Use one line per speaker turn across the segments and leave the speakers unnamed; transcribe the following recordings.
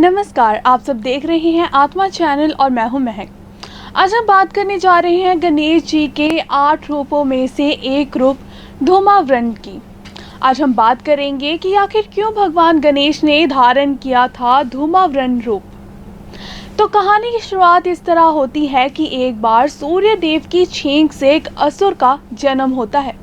नमस्कार, आप सब देख रहे हैं आत्मा चैनल और मैं हूं महक। आज हम बात करने जा रहे हैं गणेश जी के 8 रूपों में से एक रूप धूम्रवर्ण की। आज हम बात करेंगे कि आखिर क्यों भगवान गणेश ने धारण किया था धूम्रवर्ण रूप। तो कहानी की शुरुआत इस तरह होती है कि एक बार सूर्य देव की छींक से एक असुर का जन्म होता है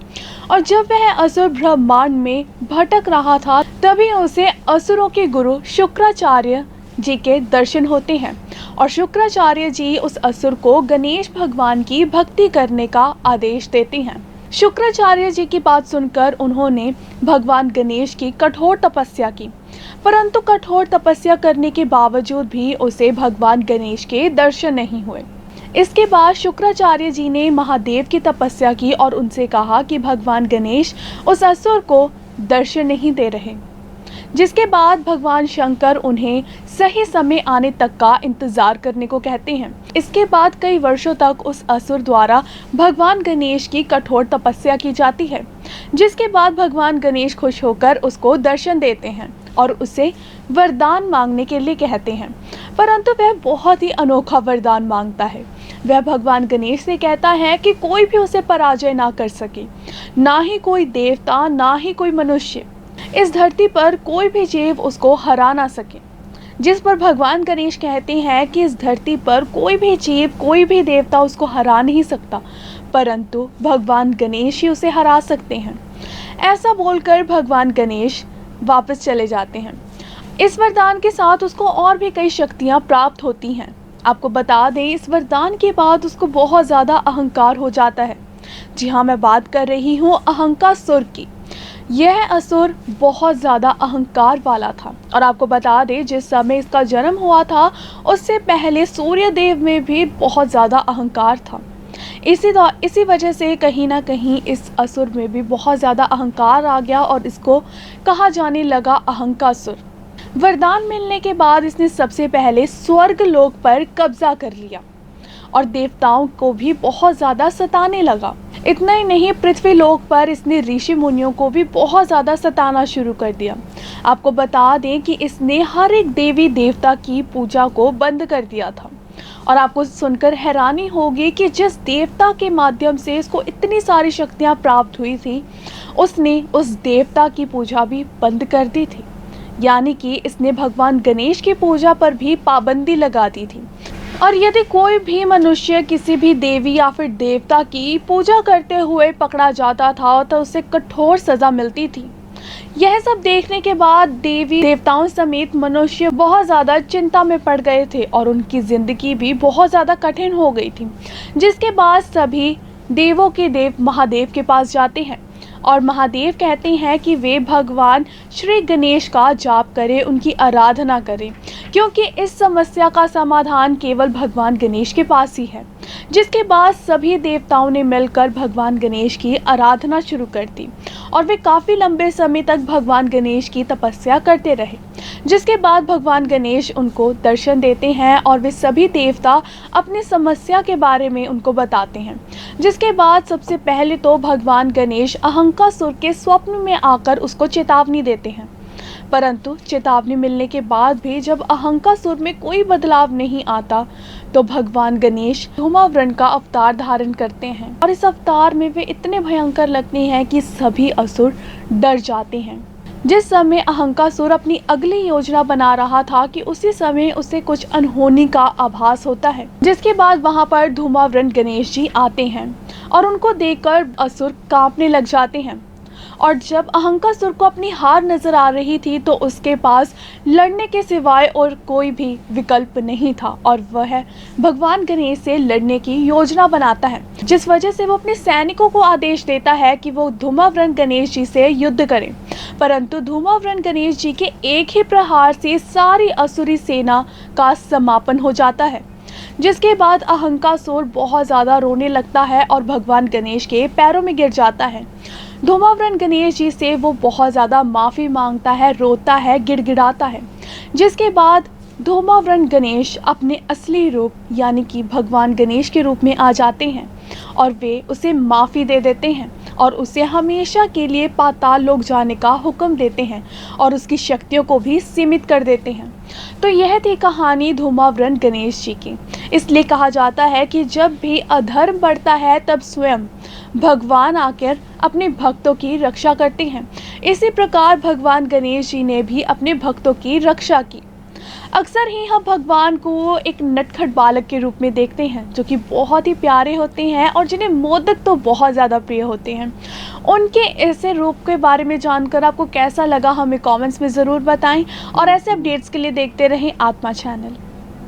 और जब वह असुर ब्रह्मांड में भटक रहा था तभी उसे असुरों के गुरु शुक्राचार्य जी के दर्शन होते हैं और शुक्राचार्य जी उस असुर को गणेश भगवान की भक्ति करने का आदेश देते हैं। शुक्राचार्य जी की बात सुनकर उन्होंने भगवान गणेश की कठोर तपस्या की, परंतु कठोर तपस्या करने के बावजूद भी उसे भगवान गणेश के दर्शन नहीं हुए। इसके बाद शुक्राचार्य जी ने महादेव की तपस्या की और उनसे कहा कि भगवान गणेश उस असुर को दर्शन नहीं दे रहे, जिसके बाद भगवान शंकर उन्हें सही समय आने तक का इंतजार करने को कहते हैं। इसके बाद कई वर्षों तक उस असुर द्वारा भगवान गणेश की कठोर तपस्या की जाती है, जिसके बाद भगवान गणेश खुश होकर उसको दर्शन देते हैं और उसे वरदान मांगने के लिए कहते हैं, परंतु वह बहुत ही अनोखा वरदान मांगता है। वह भगवान गणेश से कहता है कि कोई भी उसे पराजय ना कर सके, ना ही कोई देवता ना ही कोई मनुष्य, इस धरती पर कोई भी जीव उसको हरा ना सके। जिस पर भगवान गणेश कहते हैं कि इस धरती पर कोई भी जीव कोई भी देवता उसको हरा नहीं सकता, परंतु भगवान गणेश ही उसे हरा सकते हैं। ऐसा बोलकर भगवान गणेश वापस चले जाते हैं। इस वरदान के साथ उसको और भी कई शक्तियाँ प्राप्त होती हैं। आपको बता दें, इस वरदान के बाद उसको बहुत ज़्यादा अहंकार हो जाता है। जी हाँ, मैं बात कर रही हूँ अहंकासुर की। यह असुर बहुत ज़्यादा अहंकार वाला था और आपको बता दें, जिस समय इसका जन्म हुआ था उससे पहले सूर्य देव में भी बहुत ज़्यादा अहंकार था। इसी वजह से कहीं ना कहीं इस असुर में भी बहुत ज़्यादा अहंकार आ गया और इसको कहा जाने लगा अहंकासुर। वरदान मिलने के बाद इसने सबसे पहले स्वर्ग लोक पर कब्जा कर लिया और देवताओं को भी बहुत ज़्यादा सताने लगा। इतना ही नहीं, पृथ्वी लोक पर इसने ऋषि मुनियों को भी बहुत ज़्यादा सताना शुरू कर दिया। आपको बता दें कि इसने हर एक देवी देवता की पूजा को बंद कर दिया था और आपको सुनकर हैरानी होगी कि जिस देवता के माध्यम से इसको इतनी सारी शक्तियाँ प्राप्त हुई थी, उसने उस देवता की पूजा भी बंद कर दी थी। यानी कि इसने भगवान गणेश की पूजा पर भी पाबंदी लगा दी थी और यदि कोई भी मनुष्य किसी भी देवी या फिर देवता की पूजा करते हुए पकड़ा जाता था तो उसे कठोर सजा मिलती थी। यह सब देखने के बाद देवी देवताओं समेत मनुष्य बहुत ज़्यादा चिंता में पड़ गए थे और उनकी जिंदगी भी बहुत ज़्यादा कठिन हो गई थी। जिसके बाद सभी देवों के देव महादेव के पास जाते हैं और महादेव कहते हैं कि वे भगवान श्री गणेश का जाप करें, उनकी आराधना करें, क्योंकि इस समस्या का समाधान केवल भगवान गणेश के पास ही है। जिसके बाद सभी देवताओं ने मिलकर भगवान गणेश की आराधना शुरू कर दी और वे काफ़ी लंबे समय तक भगवान गणेश की तपस्या करते रहे। जिसके बाद भगवान गणेश उनको दर्शन देते हैं और वे सभी देवता अपनी समस्या के बारे में उनको बताते हैं। जिसके बाद सबसे पहले तो भगवान गणेश अहंकासुर के स्वप्न में आकर उसको चेतावनी देते हैं, परंतु चेतावनी मिलने के बाद भी जब अहंकासुर में कोई बदलाव नहीं आता तो भगवान गणेश धूम्रवर्ण का अवतार धारण करते हैं और इस अवतार में वे इतने भयंकर लगते हैं कि सभी असुर डर जाते हैं। जिस समय अहंकासुर अपनी अगली योजना बना रहा था कि उसी समय उसे कुछ अनहोनी का आभास होता है। जिसके बाद वहां पर धूम्रवर्ण गणेश जी आते हैं और उनको देखकर असुर कांपने लग जाते हैं और जब अहंकासुर को अपनी हार नजर आ रही थी तो उसके पास लड़ने के सिवाय और कोई भी विकल्प नहीं था और वह भगवान गणेश से लड़ने की योजना बनाता है, जिस वजह से वो अपने सैनिकों को आदेश देता है कि वो धूम्रवर्ण गणेश जी से युद्ध करें। परंतु धूम्रवर्ण गणेश जी के एक ही प्रहार से सारी असुरी सेना का समापन हो जाता है। जिसके बाद अहंकासुर बहुत ज़्यादा रोने लगता है और भगवान गणेश के पैरों में गिर जाता है। धूम्रवर्ण गणेश जी से वो बहुत ज़्यादा माफ़ी मांगता है, रोता है, गिड़गिड़ाता है। जिसके बाद धूम्रवर्ण गणेश अपने असली रूप यानी कि भगवान गणेश के रूप में आ जाते हैं और वे उसे माफ़ी दे देते हैं और उसे हमेशा के लिए पाताल लोक जाने का हुक्म देते हैं और उसकी शक्तियों को भी सीमित कर देते हैं। तो यह थी कहानी धूमावरण गणेश जी की। इसलिए कहा जाता है कि जब भी अधर्म बढ़ता है तब स्वयं भगवान आकर अपने भक्तों की रक्षा करते हैं। इसी प्रकार भगवान गणेश जी ने भी अपने भक्तों की रक्षा की। अक्सर ही हम भगवान को एक नटखट बालक के रूप में देखते हैं जो कि बहुत ही प्यारे होते हैं और जिन्हें मोदक तो बहुत ज़्यादा प्रिय होते हैं। उनके ऐसे रूप के बारे में जानकर आपको कैसा लगा हमें कमेंट्स में ज़रूर बताएं और ऐसे अपडेट्स के लिए देखते रहें आत्मा चैनल।